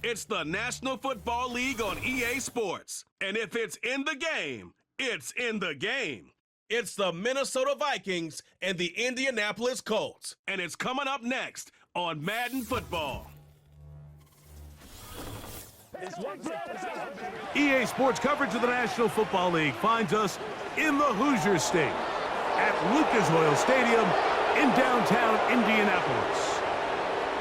It's the National Football League on EA Sports. And if it's in the game, it's in the game. It's the Minnesota Vikings and the Indianapolis Colts. And it's coming up next on Madden Football. EA Sports coverage of the National Football League finds us in the Hoosier State at Lucas Oil Stadium in downtown Indianapolis.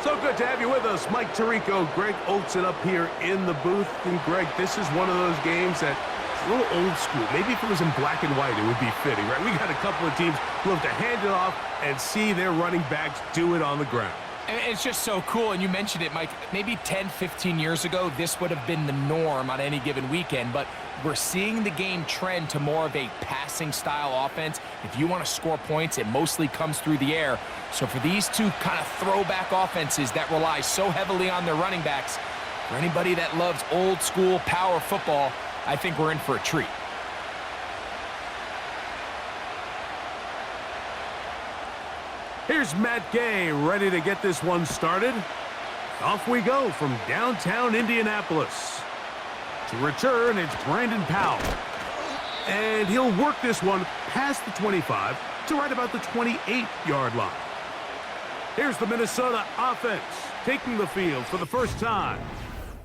So good to have you with us. Mike Tirico, Greg Olson up here in the booth. And Greg, this is one of those games that a little old school. Maybe if it was in black and white, it would be fitting, right? We got a couple of teams who love to hand it off and see their running backs do it on the ground. It's just so cool, and you mentioned it, Mike. Maybe 10, 15 years ago, this would have been the norm on any given weekend, but we're seeing the game trend to more of a passing-style offense. If you want to score points, it mostly comes through the air. So for these two kind of throwback offenses that rely so heavily on their running backs, for anybody that loves old-school power football, I think we're in for a treat. Here's Matt Gay ready to get this one started. Off we go from downtown Indianapolis. To return, it's Brandon Powell. And he'll work this one past the 25 to right about the 28-yard line. Here's the Minnesota offense taking the field for the first time.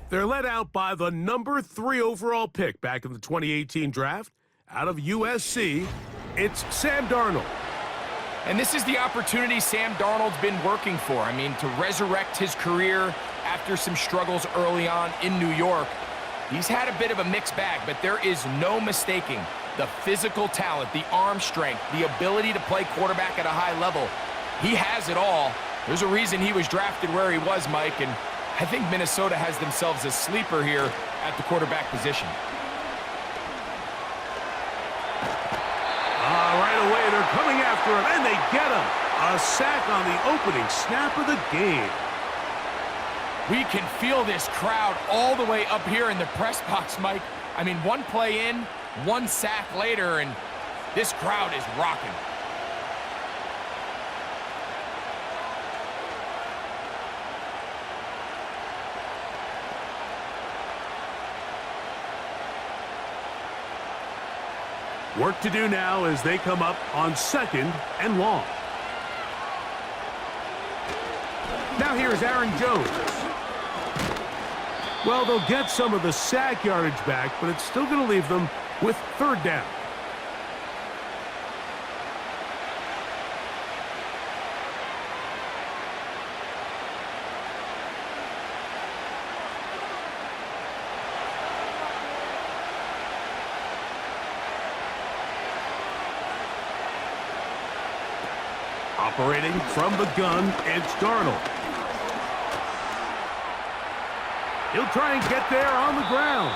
They're led out by the number 3 overall pick back in the 2018 draft. Out of USC, it's Sam Darnold. And this is the opportunity Sam Darnold's been working for. I mean, to resurrect his career after some struggles early on in New York. He's had a bit of a mixed bag, but there is no mistaking the physical talent, the arm strength, the ability to play quarterback at a high level. He has it all. There's a reason he was drafted where he was, Mike, and I think Minnesota has themselves a sleeper here at the quarterback position. Right away, they're coming after him, and they get him. A sack on the opening snap of the game. We can feel this crowd all the way up here in the press box, Mike. I mean, one play in, one sack later, and this crowd is rocking. Work to do now as they come up on 2nd and long. Now here's Aaron Jones. Well, they'll get some of the sack yardage back, but it's still going to leave them with 3rd down. Operating from the gun, it's Darnold. He'll try and get there on the ground.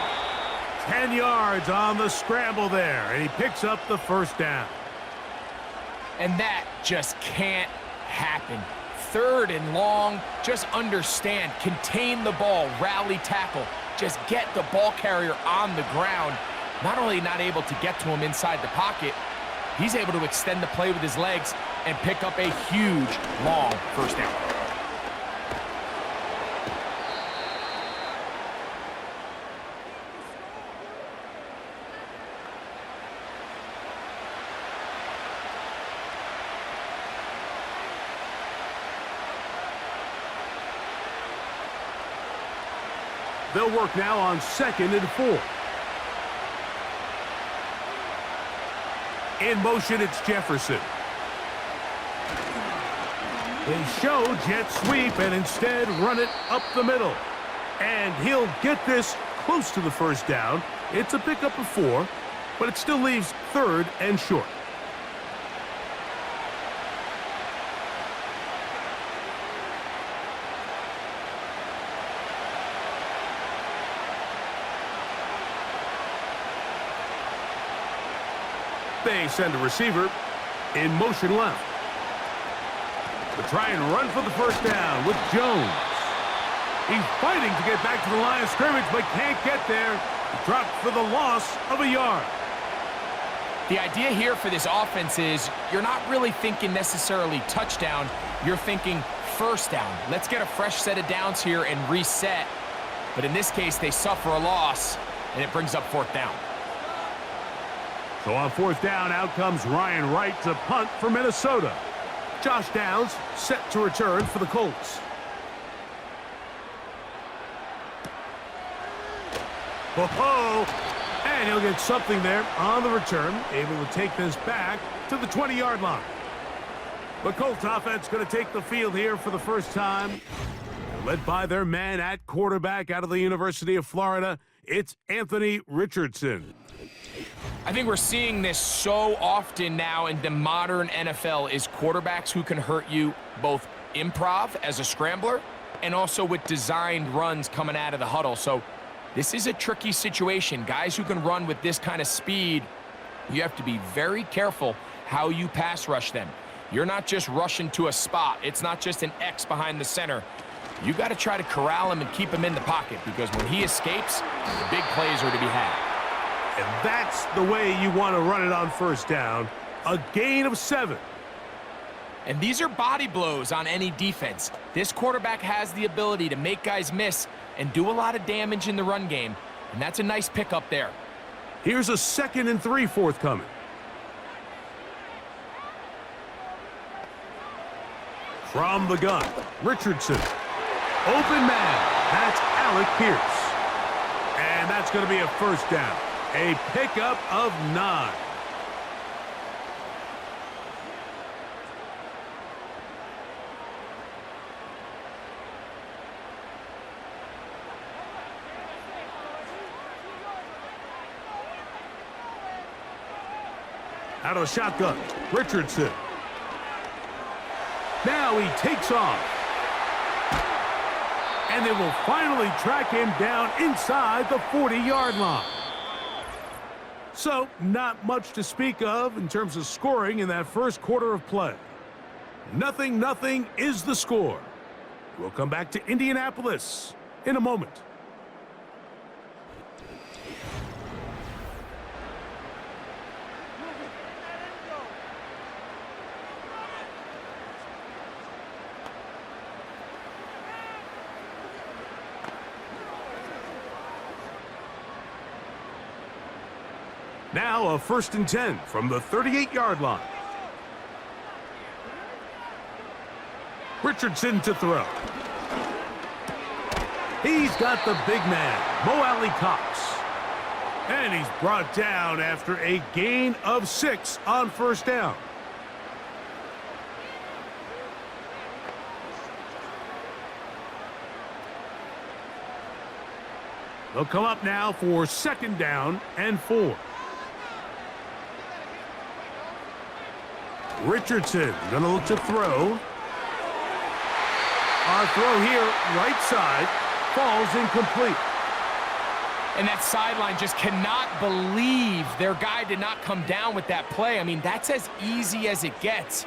10 yards on the scramble there, and he picks up the 1st down. And that just can't happen. 3rd and long, just understand, contain the ball, rally tackle, just get the ball carrier on the ground. Not only not able to get to him inside the pocket, he's able to extend the play with his legs and pick up a huge, long 1st down. They'll work now on 2nd and 4. In motion, it's Jefferson. They show jet sweep and instead run it up the middle. And he'll get this close to the 1st down. It's a pickup of 4, but it still leaves 3rd and short. They send a receiver in motion left. To try and run for the 1st down with Jones. He's fighting to get back to the line of scrimmage, but can't get there. He dropped for the loss of a yard. The idea here for this offense is you're not really thinking necessarily touchdown. You're thinking 1st down. Let's get a fresh set of downs here and reset. But in this case, they suffer a loss, and it brings up fourth down. So on fourth down, out comes Ryan Wright to punt for Minnesota. Josh Downs set to return for the Colts. Ho-ho! And he'll get something there on the return, able to take this back to the 20-yard line. The Colts offense going to take the field here for the first time. Led by their man at quarterback out of the University of Florida, it's Anthony Richardson. I think we're seeing this so often now in the modern NFL is quarterbacks who can hurt you both improv as a scrambler and also with designed runs coming out of the huddle. So this is a tricky situation. Guys who can run with this kind of speed, you have to be very careful how you pass rush them. You're not just rushing to a spot. It's not just an X behind the center. You got to try to corral him and keep him in the pocket because when he escapes, the big plays are to be had. And that's the way you want to run it on first down. A gain of 7. And these are body blows on any defense. This quarterback has the ability to make guys miss and do a lot of damage in the run game. And that's a nice pickup there. Here's a 2nd and 3 forthcoming. From the gun, Richardson. Open man. That's Alec Pierce. And that's going to be a first down. A pickup of 9. Out of the shotgun, Richardson. Now he takes off. And they will finally track him down inside the 40-yard line. So, not much to speak of in terms of scoring in that first quarter of play. 0-0 is the score. We'll come back to Indianapolis in a moment. Now a 1st and 10 from the 38-yard line. Richardson to throw. He's got the big man, Mo Alley Cox. And he's brought down after a gain of 6 on first down. They'll come up now for 2nd down and 4. Richardson gonna look to throw. Our throw here, right side, falls incomplete. And that sideline just cannot believe their guy did not come down with that play. I mean, that's as easy as it gets.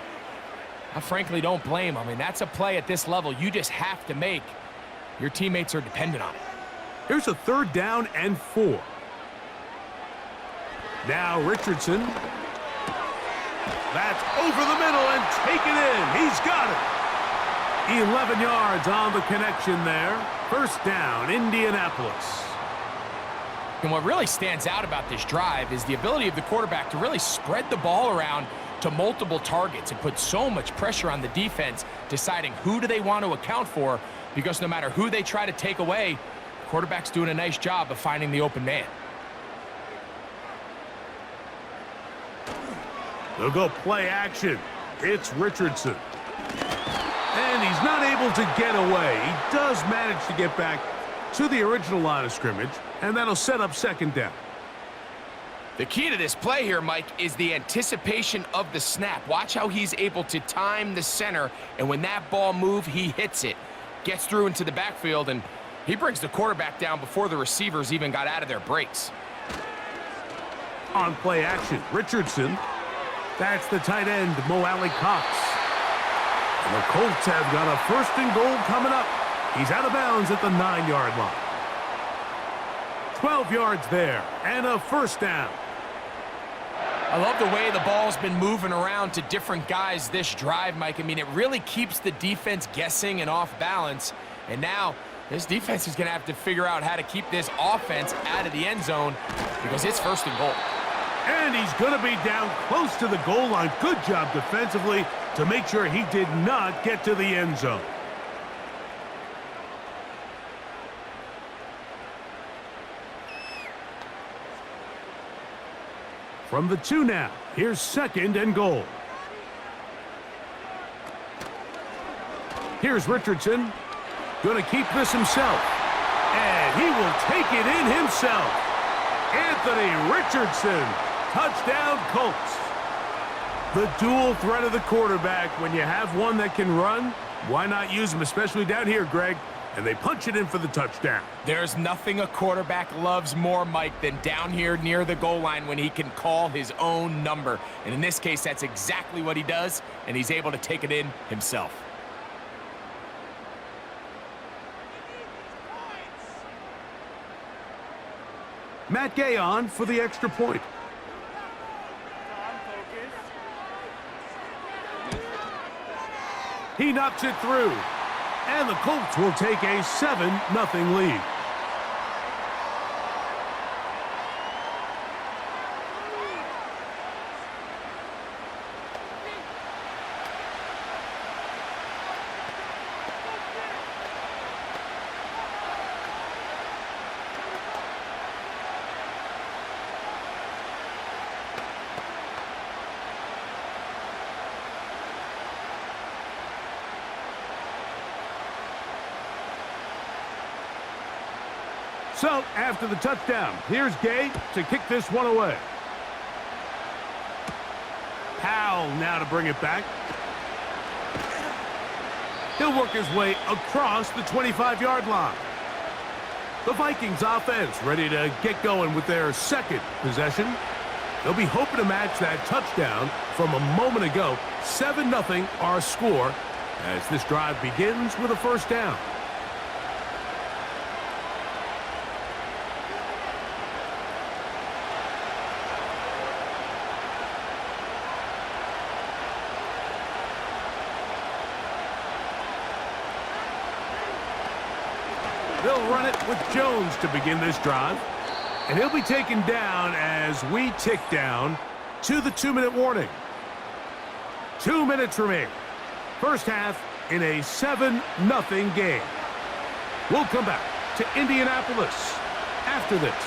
I frankly don't blame him. I mean, that's a play at this level you just have to make. Your teammates are dependent on it. Here's a 3rd down and 4. Now Richardson. That's over the middle and taken in. He's got it. 11 yards on the connection there. First down, Indianapolis. And what really stands out about this drive is the ability of the quarterback to really spread the ball around to multiple targets and put so much pressure on the defense, deciding who do they want to account for, because no matter who they try to take away, the quarterback's doing a nice job of finding the open man. They'll go play action. It's Richardson. And he's not able to get away. He does manage to get back to the original line of scrimmage, and that'll set up 2nd down. The key to this play here, Mike, is the anticipation of the snap. Watch how he's able to time the center, and when that ball moves, he hits it. Gets through into the backfield, and he brings the quarterback down before the receivers even got out of their breaks. On play action, Richardson. That's the tight end, Mo Alley Cox. And the Colts have got a 1st and goal coming up. He's out of bounds at the 9-yard line. 12 yards there, and a first down. I love the way the ball's been moving around to different guys this drive, Mike. I mean, it really keeps the defense guessing and off balance. And now This defense is going to have to figure out how to keep this offense out of the end zone because it's 1st and goal. And he's going to be down close to the goal line. Good job defensively to make sure he did not get to the end zone. From the 2 now, here's 2nd and goal. Here's Richardson. Going to keep this himself. And he will take it in himself. Anthony Richardson. Touchdown, Colts. The dual threat of the quarterback. When you have one that can run, why not use him, especially down here, Greg? And they punch it in for the touchdown. There's nothing a quarterback loves more, Mike, than down here near the goal line when he can call his own number. And in this case, that's exactly what he does, and he's able to take it in himself. Matt Gay on for the extra point. He knocks it through. And the Colts will take a 7-0 lead. So, after the touchdown, here's Gay to kick this one away. Powell now to bring it back. He'll work his way across the 25-yard line. The Vikings offense ready to get going with their 2nd possession. They'll be hoping to match that touchdown from a moment ago. 7-0 our score as this drive begins with a 1st down. They'll run it with Jones to begin this drive. And he'll be taken down as we tick down to the 2-minute warning. 2 minutes remaining. First half in a 7-0 game. We'll come back to Indianapolis after this.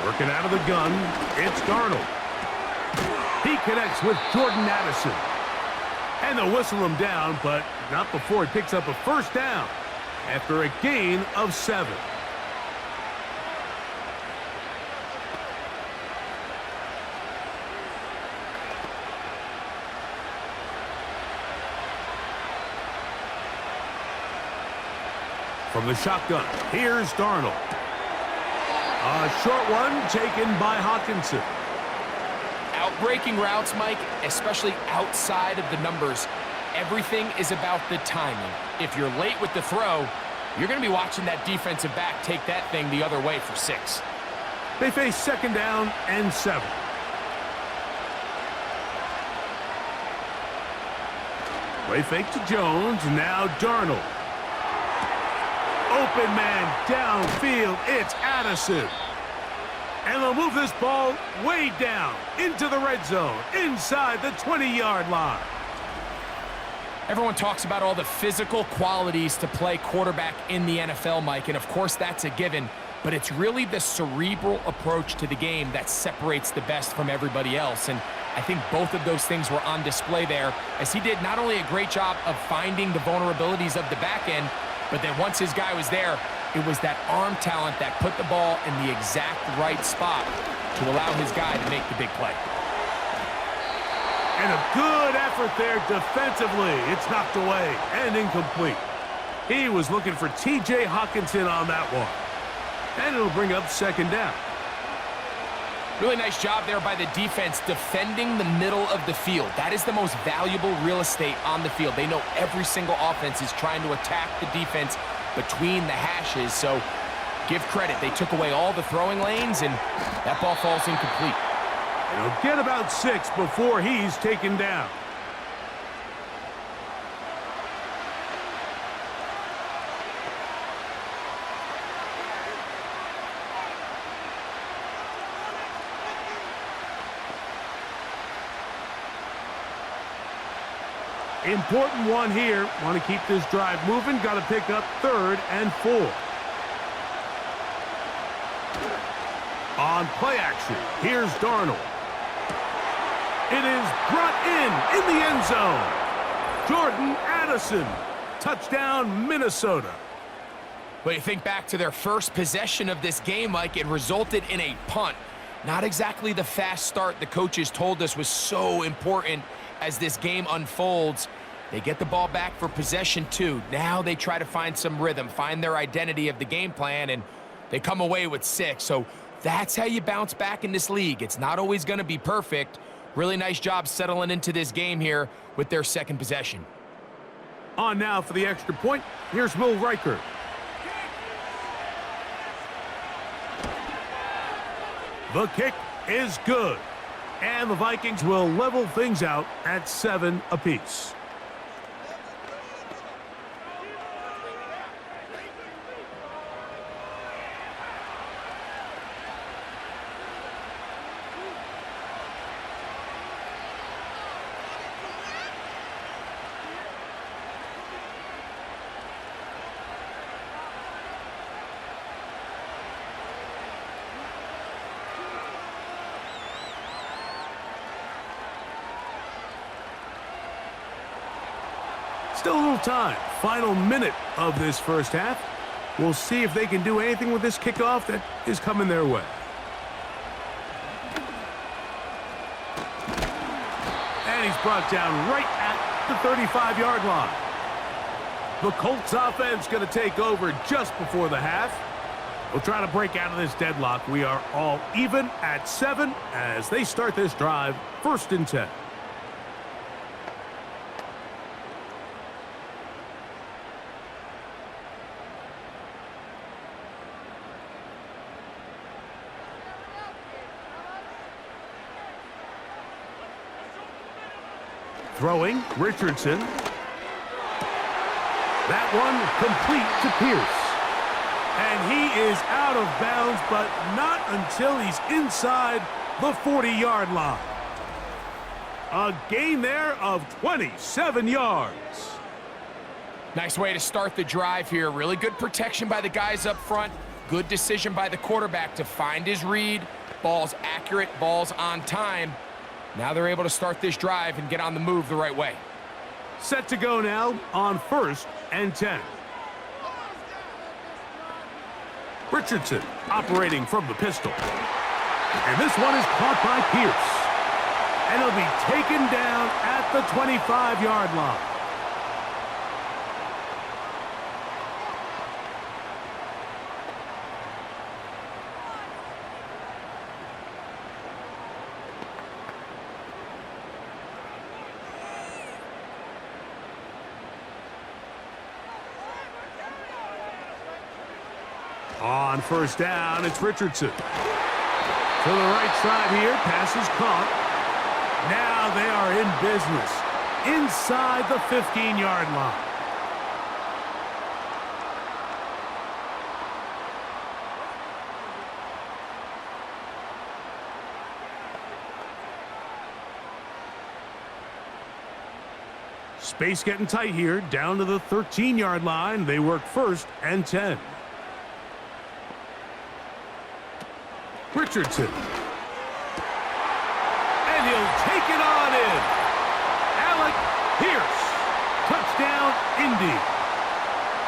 Working out of the gun, it's Darnold. He connects with Jordan Addison. And they'll whistle him down, but not before he picks up a 1st down after a gain of 7. From the shotgun, here's Darnold. A short one taken by Hawkinson. Breaking routes, Mike, especially outside of the numbers, everything is about the timing. If you're late with the throw, you're going to be watching that defensive back take that thing the other way for 6. They face 2nd down and 7. Play fake to Jones, now Darnold. Open man downfield, it's Addison. And they'll move this ball way down into the red zone, inside the 20-yard line. Everyone talks about all the physical qualities to play quarterback in the NFL, Mike, and of course that's a given, but it's really the cerebral approach to the game that separates the best from everybody else, and I think both of those things were on display there, as he did not only a great job of finding the vulnerabilities of the back end, but then once his guy was there, it was that arm talent that put the ball in the exact right spot to allow his guy to make the big play. And a good effort there defensively. It's knocked away and incomplete. He was looking for T.J. Hawkinson on that one. And it'll bring up 2nd down. Really nice job there by the defense defending the middle of the field. That is the most valuable real estate on the field. They know every single offense is trying to attack the defense between the hashes, so give credit. They took away all the throwing lanes, and that ball falls incomplete. He'll get about 6 before he's taken down. Important one here. Want to keep this drive moving. Got to pick up 3rd and 4. On play action, here's Darnold. It is brought in the end zone. Jordan Addison. Touchdown, Minnesota. But you think back to their first possession of this game, Mike, it resulted in a punt. Not exactly the fast start the coaches told us was so important as this game unfolds. They get the ball back for possession 2. Now they try to find some rhythm, find their identity of the game plan, and they come away with 6. So that's how you bounce back in this league. It's not always going to be perfect. Really nice job settling into this game here with their second possession. On now for the extra point. Here's Will Riker. The kick is good. And the Vikings will level things out at 7 apiece. Still a little time. Final minute of this first half. We'll see if they can do anything with this kickoff that is coming their way. And he's brought down right at the 35-yard line. The Colts offense going to take over just before the half. We'll try to break out of this deadlock. We are all even at 7 as they start this drive, 1st and 10. Throwing, Richardson. That one complete to Pierce. And he is out of bounds, but not until he's inside the 40-yard line. A gain there of 27 yards. Nice way to start the drive here. Really good protection by the guys up front. Good decision by the quarterback to find his read. Ball's accurate, ball's on time. Now they're able to start this drive and get on the move the right way. Set to go now on 1st and 10. Richardson operating from the pistol. And this one is caught by Pierce. And he'll be taken down at the 25-yard line. On 1st down, it's Richardson. To the right side here, pass is caught. Now they are in business inside the 15-yard line. Space getting tight here, down to the 13-yard line. They work 1st and 10. Richardson. And he'll take it on in. Alec Pierce. Touchdown, Indy.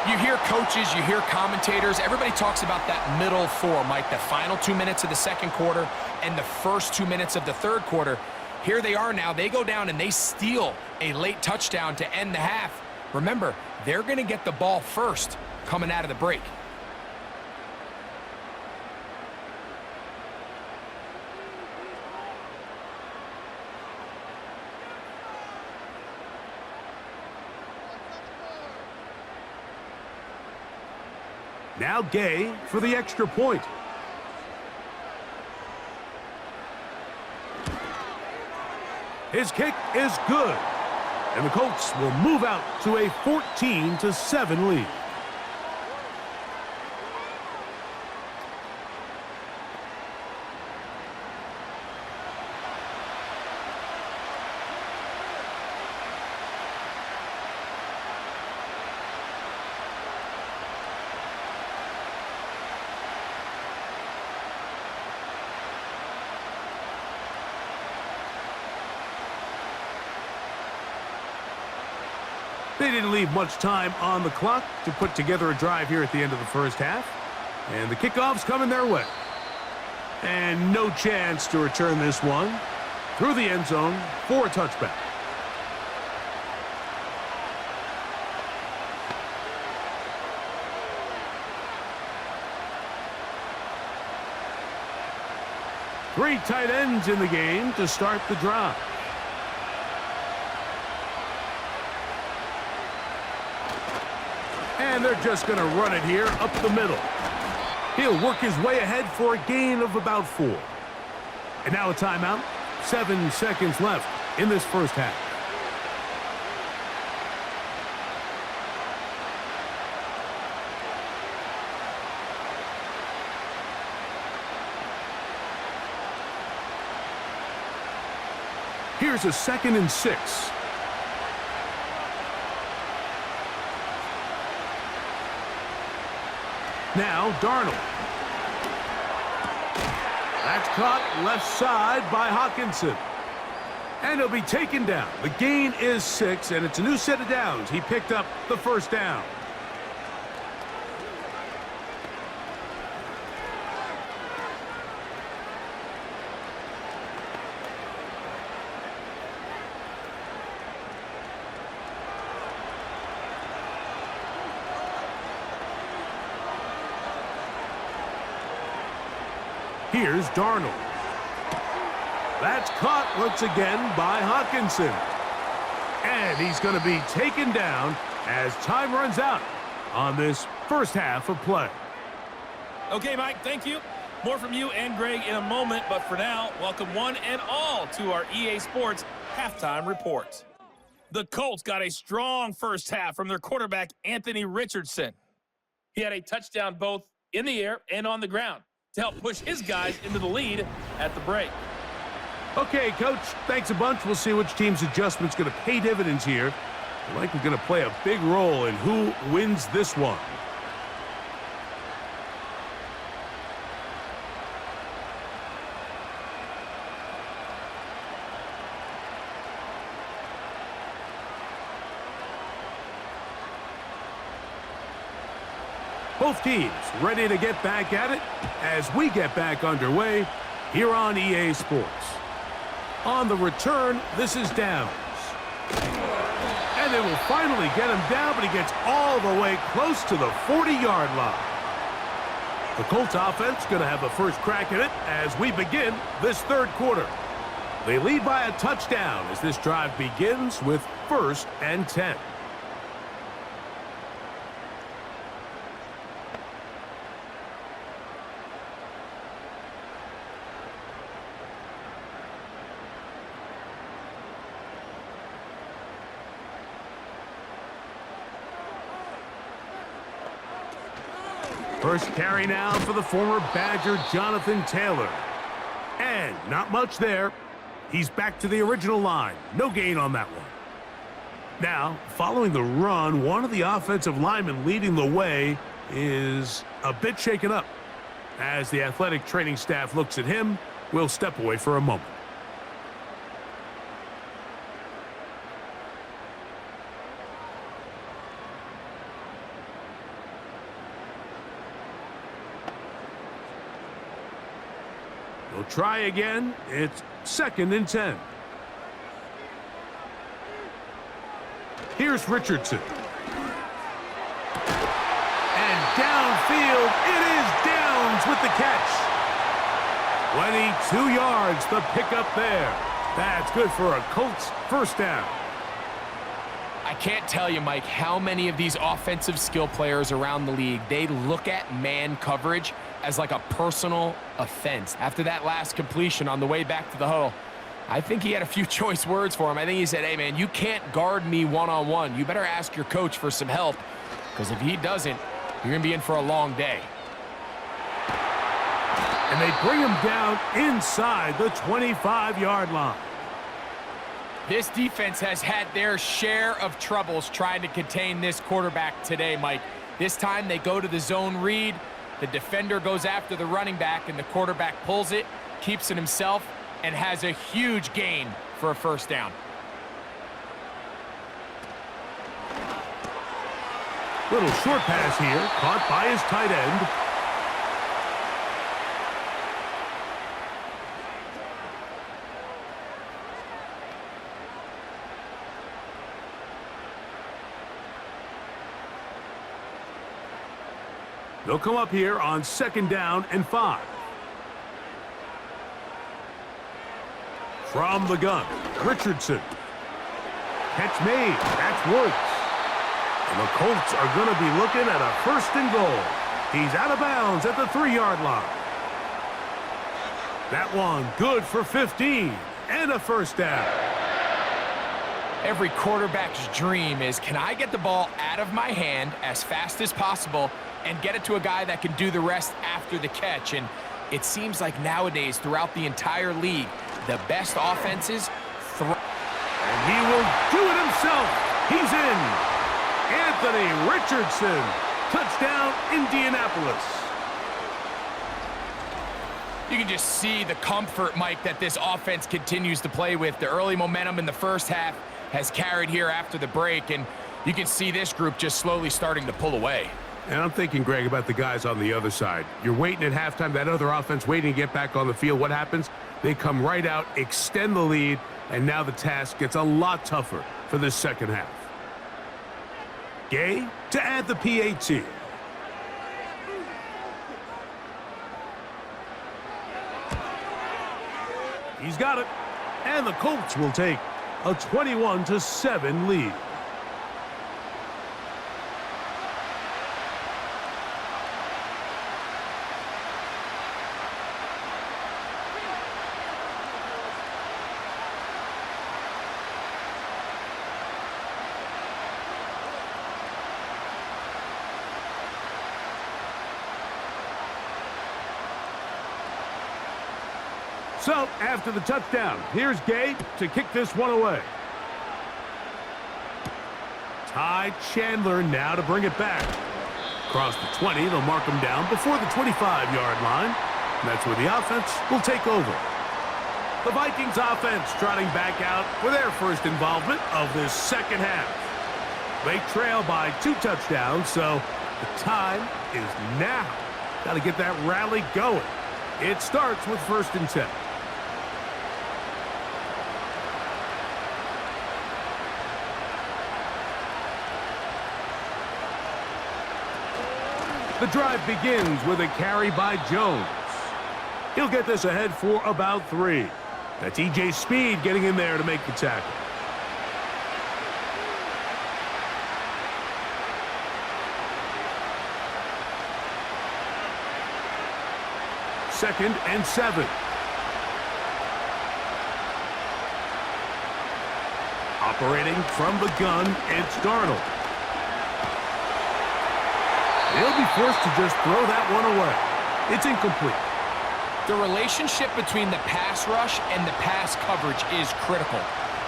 You hear coaches, you hear commentators, everybody talks about that middle 4, Mike, the final 2 minutes of the second quarter and the first 2 minutes of the third quarter. Here they are now. They go down and they steal a late touchdown to end the half. Remember, they're going to get the ball first coming out of the break. Now Gay for the extra point. His kick is good. And the Colts will move out to a 14-7 lead. They didn't leave much time on the clock to put together a drive here at the end of the first half. And the kickoff's coming their way. And no chance to return this one through the end zone for a touchback. Three tight ends in the game to start the drive. And they're just going to run it here up the middle. He'll work his way ahead for a gain of about 4. And now a timeout. 7 seconds left in this first half. Here's a 2nd and 6. Now Darnold. That's caught left side by Hawkinson. And he'll be taken down. The gain is 6, and it's a new set of downs. He picked up the first down. Here's Darnold. That's caught once again by Hawkinson. And he's going to be taken down as time runs out on this first half of play. Okay, Mike, thank you. More from you and Greg in a moment, but for now, welcome one and all to our EA Sports Halftime Report. The Colts got a strong first half from their quarterback, Anthony Richardson. He had a touchdown both in the air and on the ground to help push his guys into the lead at the break. Okay, Coach, thanks a bunch. We'll see which team's adjustment's going to pay dividends here. They're likely going to play a big role in who wins this one. Both teams ready to get back at it as we get back underway here on EA Sports. On the return, this is Downs. And they will finally get him down, but he gets all the way close to the 40-yard line. The Colts offense going to have a first crack at it as we begin this third quarter. They lead by a touchdown as this drive begins with 1st and 10. First carry now for the former Badger Jonathan Taylor. And not much there. He's back to the original line. No gain on that one. Now, following the run, one of the offensive linemen leading the way is a bit shaken up. As the athletic training staff looks at him, we'll step away for a moment. They'll try again. It's 2nd and 10. Here's Richardson. And downfield, it is Downs with the catch. 22 yards, the pickup there. That's good for a Colts first down. I can't tell you, Mike, how many of these offensive skill players around the league, they look at man coverage as like a personal offense. After that last completion on the way back to the huddle, I think he had a few choice words for him. I think he said, hey, man, you can't guard me one-on-one. You better ask your coach for some help, because if he doesn't, you're going to be in for a long day. And they bring him down inside the 25-yard line. This defense has had their share of troubles trying to contain this quarterback today, Mike. This time they go to the zone read. The defender goes after the running back, and the quarterback pulls it, keeps it himself, and has a huge gain for a first down. Little short pass here, caught by his tight end. They'll come up here on 2nd down and 5. From the gun, Richardson. Catch made. That's Woods. And the Colts are going to be looking at a 1st and goal. He's out of bounds at the 3-yard line. That one good for 15 and a 1st down. Every quarterback's dream is, can I get the ball out of my hand as fast as possible and get it to a guy that can do the rest after the catch? And it seems like nowadays, throughout the entire league, the best offenses throw. And he will do it himself. He's in. Anthony Richardson. Touchdown, Indianapolis. You can just see the comfort, Mike, that this offense continues to play with. The early momentum in the first half has carried here after the break, and you can see this group just slowly starting to pull away. And I'm thinking, Greg, about the guys on the other side. You're waiting at halftime, that other offense waiting to get back on the field. What happens? They come right out, extend the lead, and now the task gets a lot tougher for this second half. Gay to add the PAT. He's got it. And the Colts will take a 21-7 lead. So, after the touchdown, here's Gay to kick this one away. Ty Chandler now to bring it back. Across the 20, they'll mark him down before the 25-yard line. And that's where the offense will take over. The Vikings offense trotting back out for their first involvement of this second half. They trail by 2 touchdowns, so the time is now. Got to get that rally going. It starts with 1st and 10. The drive begins with a carry by Jones. He'll get this ahead for about 3. That's E.J. Speed getting in there to make the tackle. Second and 7. Operating from the gun, it's Darnold. He'll be forced to just throw that one away. It's incomplete. The relationship between the pass rush and the pass coverage is critical.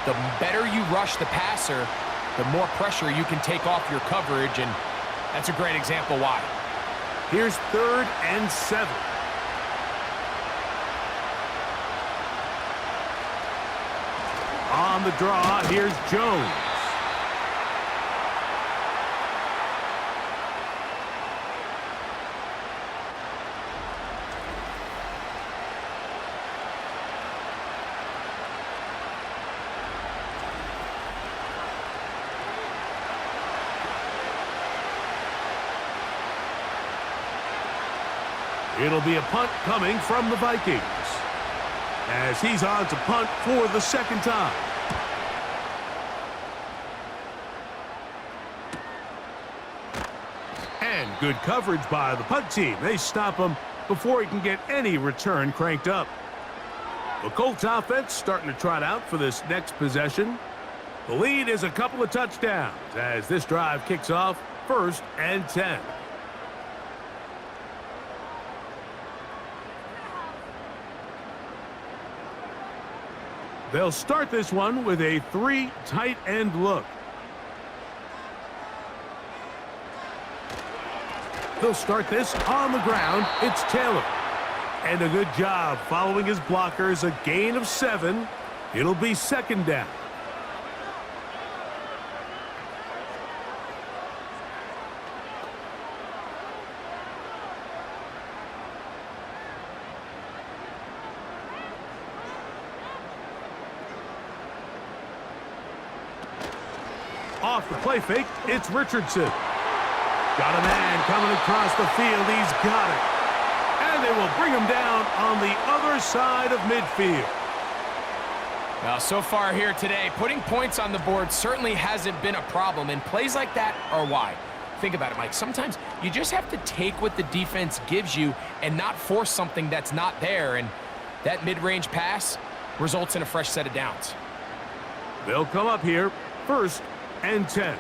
The better you rush the passer, the more pressure you can take off your coverage, and that's a great example why. Here's 3rd and 7. On the draw, here's Jones. It'll be a punt coming from the Vikings, as he's on to punt for the 2nd time. And good coverage by the punt team. They stop him before he can get any return cranked up. The Colts offense starting to trot out for this next possession. The lead is a couple of touchdowns as this drive kicks off 1st and 10. They'll start this one with a 3 tight end look. They'll start this on the ground. It's Taylor. And a good job following his blockers. A gain of 7. It'll be 2nd down. Off the play fake, it's Richardson. Got a man coming across the field. He's got it. And they will bring him down on the other side of midfield. Well, so far here today, putting points on the board certainly hasn't been a problem, and plays like that are why. Think about it, Mike. Sometimes you just have to take what the defense gives you and not force something that's not there, and that mid-range pass results in a fresh set of downs. They'll come up here, 1st and 10.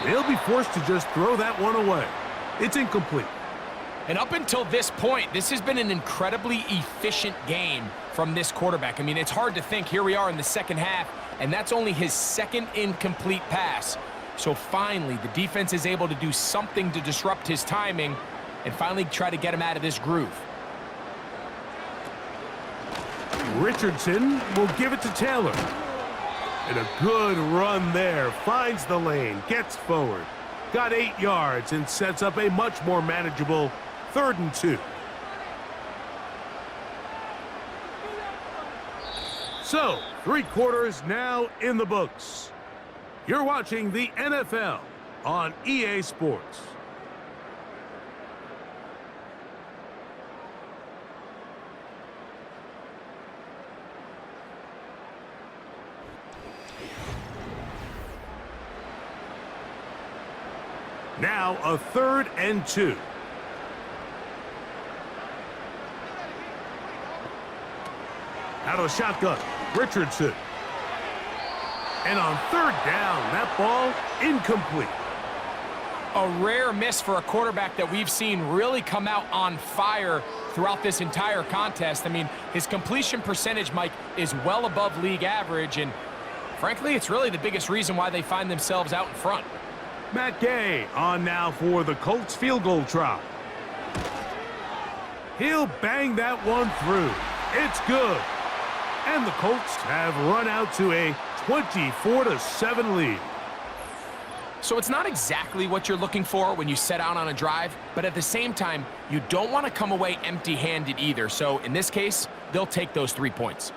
They'll be forced to just throw that one away. It's incomplete. And up until this point, this has been an incredibly efficient game from this quarterback. I mean, it's hard to think. Here we are in the second half, and that's only his 2nd incomplete pass. So finally, the defense is able to do something to disrupt his timing and finally try to get him out of this groove. Richardson will give it to Taylor. And a good run there. Finds the lane, gets forward. Got 8 yards and sets up a much more manageable 3rd and 2. So, 3 quarters now in the books. You're watching the NFL on EA Sports. Now a 3rd and 2. Out of the shotgun, Richardson. And on 3rd down, that ball incomplete. A rare miss for a quarterback that we've seen really come out on fire throughout this entire contest. I mean, his completion percentage, Mike, is well above league average, and frankly, it's really the biggest reason why they find themselves out in front. Matt Gay on now for the Colts field goal try. He'll bang that one through. It's good. And the Colts have run out to a 24-7 lead. So it's not exactly what you're looking for when you set out on a drive, but at the same time, you don't want to come away empty-handed either. So in this case, they'll take those 3 points.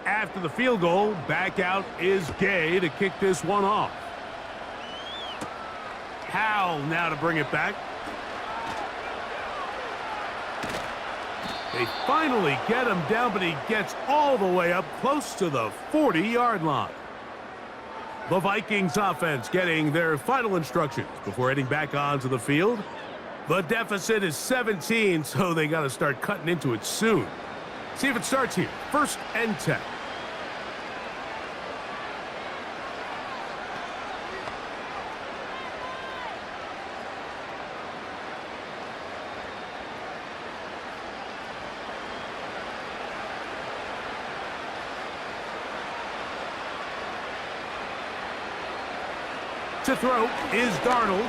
After the field goal, back out is Gay to kick this one off. Howell now to bring it back. They finally get him down, but he gets all the way up close to the 40-yard line. The Vikings offense getting their final instructions before heading back onto the field. The deficit is 17, so they got to start cutting into it soon. See if it starts here. 1st and 10. To throw is Darnold.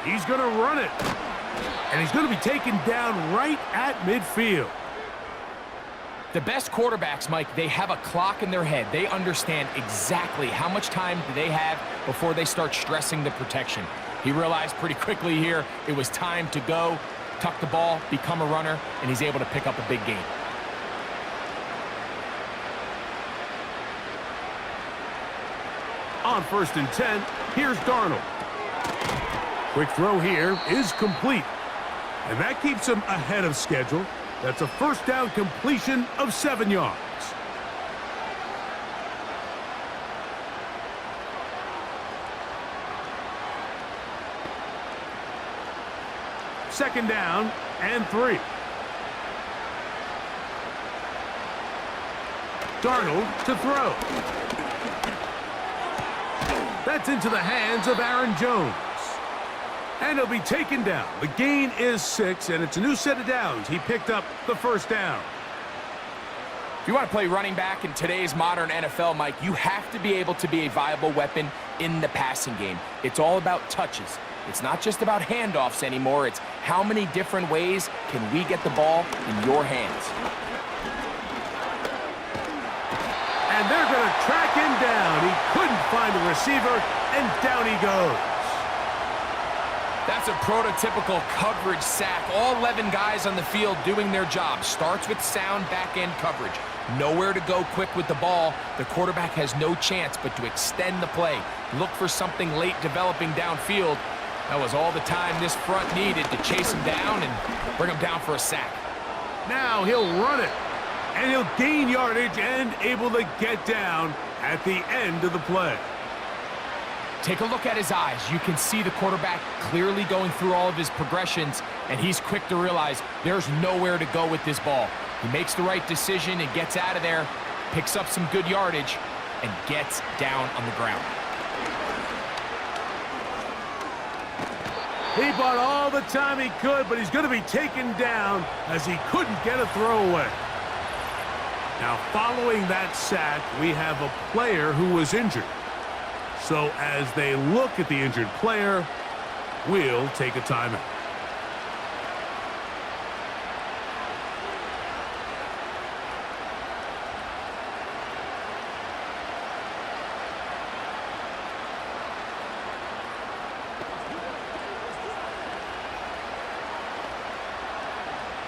He's going to run it. And he's going to be taken down right at midfield. The best quarterbacks, Mike, they have a clock in their head. They understand exactly how much time do they have before they start stressing the protection. He realized pretty quickly here it was time to go, tuck the ball, become a runner, and he's able to pick up a big gain. On 1st and 10, here's Darnold. Quick throw here is complete. And that keeps him ahead of schedule. That's a 1st down completion of 7 yards. Second down and 3. Darnold to throw. That's into the hands of Aaron Jones. And he'll be taken down. The gain is 6, and it's a new set of downs. He picked up the 1st down. If you want to play running back in today's modern NFL, Mike, you have to be able to be a viable weapon in the passing game. It's all about touches. It's not just about handoffs anymore. It's how many different ways can we get the ball in your hands. And they're going to track him down. He couldn't find a receiver, and down he goes. That's a prototypical coverage sack. All 11 guys on the field doing their job. Starts with sound back-end coverage. Nowhere to go quick with the ball. The quarterback has no chance but to extend the play. Look for something late developing downfield. That was all the time this front needed to chase him down and bring him down for a sack. Now he'll run it, and he'll gain yardage and able to get down at the end of the play. Take a look at his eyes. You can see the quarterback clearly going through all of his progressions, and he's quick to realize there's nowhere to go with this ball. He makes the right decision and gets out of there, picks up some good yardage, and gets down on the ground. He bought all the time he could, but he's going to be taken down as he couldn't get a throwaway. Now, following that sack, we have a player who was injured. So as they look at the injured player, we'll take a timeout.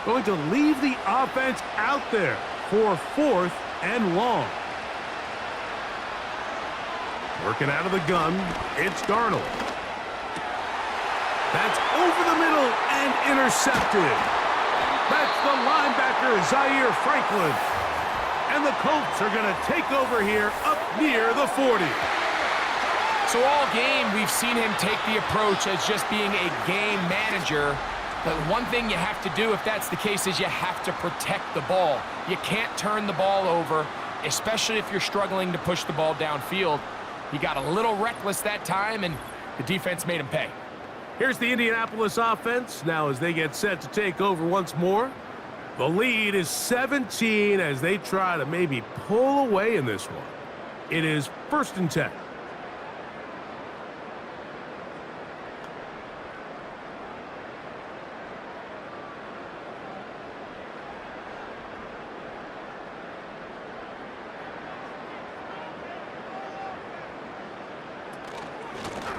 Going to leave the offense out there for 4th and long. Working out of the gun, it's Darnold. That's over the middle and intercepted. That's the linebacker, Zaire Franklin. And the Colts are going to take over here up near the 40. So all game, we've seen him take the approach as just being a game manager. But one thing you have to do if that's the case is you have to protect the ball. You can't turn the ball over, especially if you're struggling to push the ball downfield. He got a little reckless that time, and the defense made him pay. Here's the Indianapolis offense now as they get set to take over once more. The lead is 17 as they try to maybe pull away in this one. It is 1st and 10.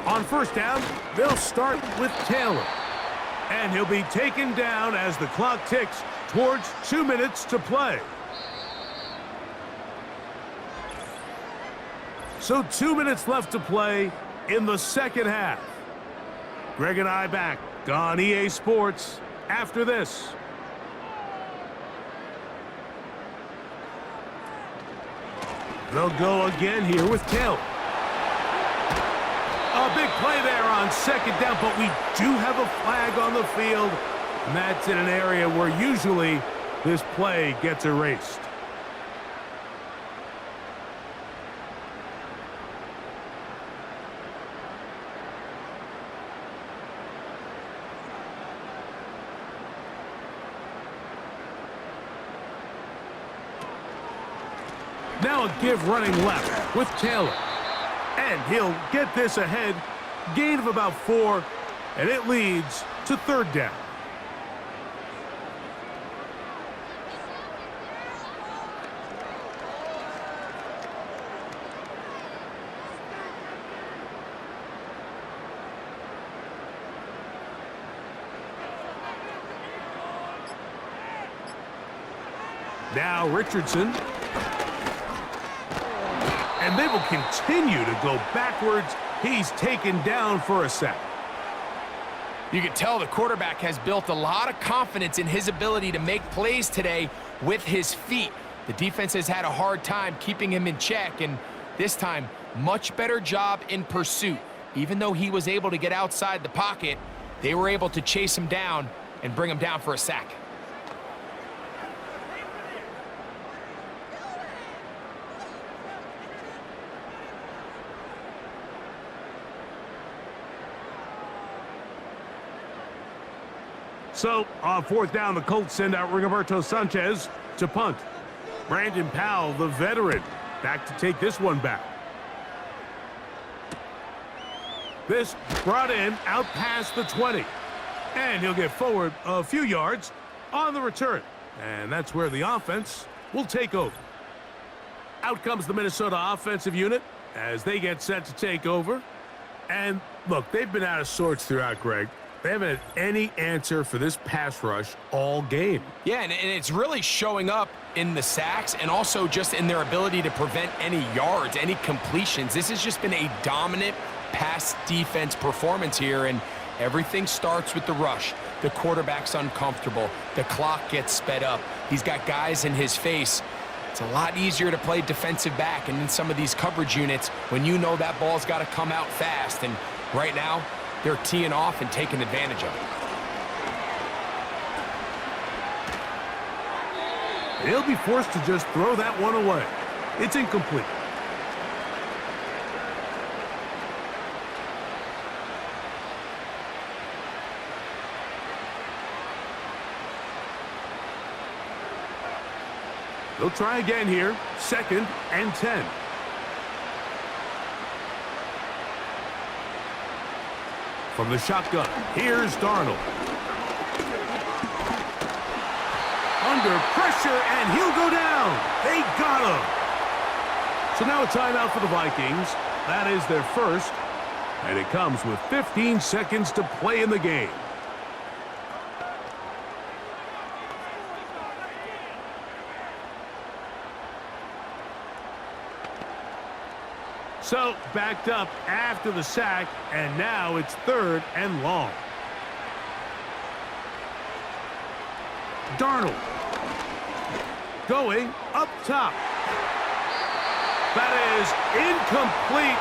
On 1st down, they'll start with Taylor. And he'll be taken down as the clock ticks towards 2 minutes to play. So 2 minutes left to play in the second half. Greg and I back on EA Sports after this. They'll go again here with Taylor. A big play there on 2nd down, but we do have a flag on the field, and that's in an area where usually this play gets erased. Now a give running left with Taylor. And he'll get this ahead. Gain of about 4, and it leads to 3rd down. Now Richardson. And they will continue to go backwards. He's taken down for a sack. You can tell the quarterback has built a lot of confidence in his ability to make plays today with his feet. The defense has had a hard time keeping him in check, and this time, much better job in pursuit. Even though he was able to get outside the pocket, they were able to chase him down and bring him down for a sack. So, on 4th down, the Colts send out Rigoberto Sanchez to punt. Brandon Powell, the veteran, back to take this one back. This brought in out past the 20. And he'll get forward a few yards on the return. And that's where the offense will take over. Out comes the Minnesota offensive unit as they get set to take over. And look, they've been out of sorts throughout, Greg. They haven't had any answer for this pass rush all game. Yeah, and it's really showing up in the sacks and also just in their ability to prevent any yards, any completions. This has just been a dominant pass defense performance here, and everything starts with the rush. The quarterback's uncomfortable. The clock gets sped up. He's got guys in his face. It's a lot easier to play defensive back and in some of these coverage units when you know that ball's got to come out fast. And right now, they're teeing off and taking advantage of it. He'll be forced to just throw that one away. It's incomplete. They'll try again here. 2nd and 10. From the shotgun, here's Darnold. Under pressure, and he'll go down. They got him. So now a timeout for the Vikings. That is their first, and it comes with 15 seconds to play in the game. So, backed up after the sack, and now it's 3rd and long. Darnold going up top. That is incomplete.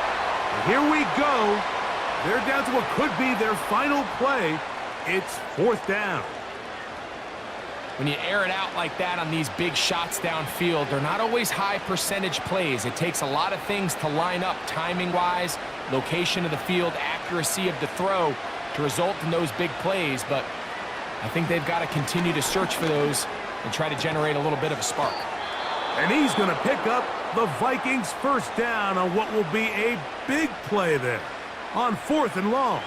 And here we go. They're down to what could be their final play. It's 4th down. When you air it out like that on these big shots downfield, they're not always high percentage plays. It takes a lot of things to line up timing-wise, location of the field, accuracy of the throw to result in those big plays. But I think they've got to continue to search for those and try to generate a little bit of a spark. And he's going to pick up the Vikings' first down on what will be a big play there on 4th and long.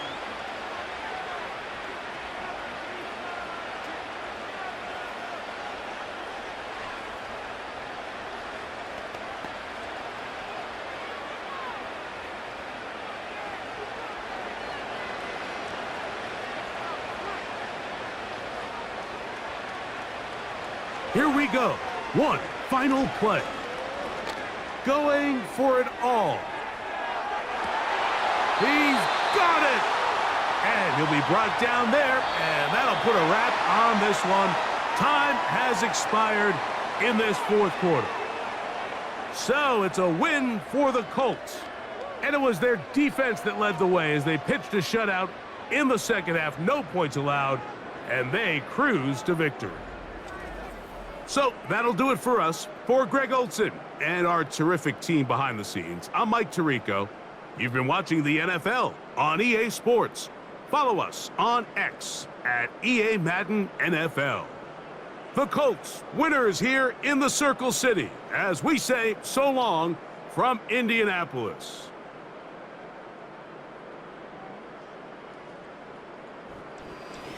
Here we go. One final play. Going for it all. He's got it. And he'll be brought down there, and that'll put a wrap on this one. Time has expired in this 4th quarter. So it's a win for the Colts. And it was their defense that led the way as they pitched a shutout in the 2nd half. No points allowed, and they cruised to victory. So that'll do it for us. For Greg Olson and our terrific team behind the scenes, I'm Mike Tirico. You've been watching the NFL on EA Sports. Follow us on X at EA Madden NFL. The Colts, winners here in the Circle City, as we say so long from Indianapolis.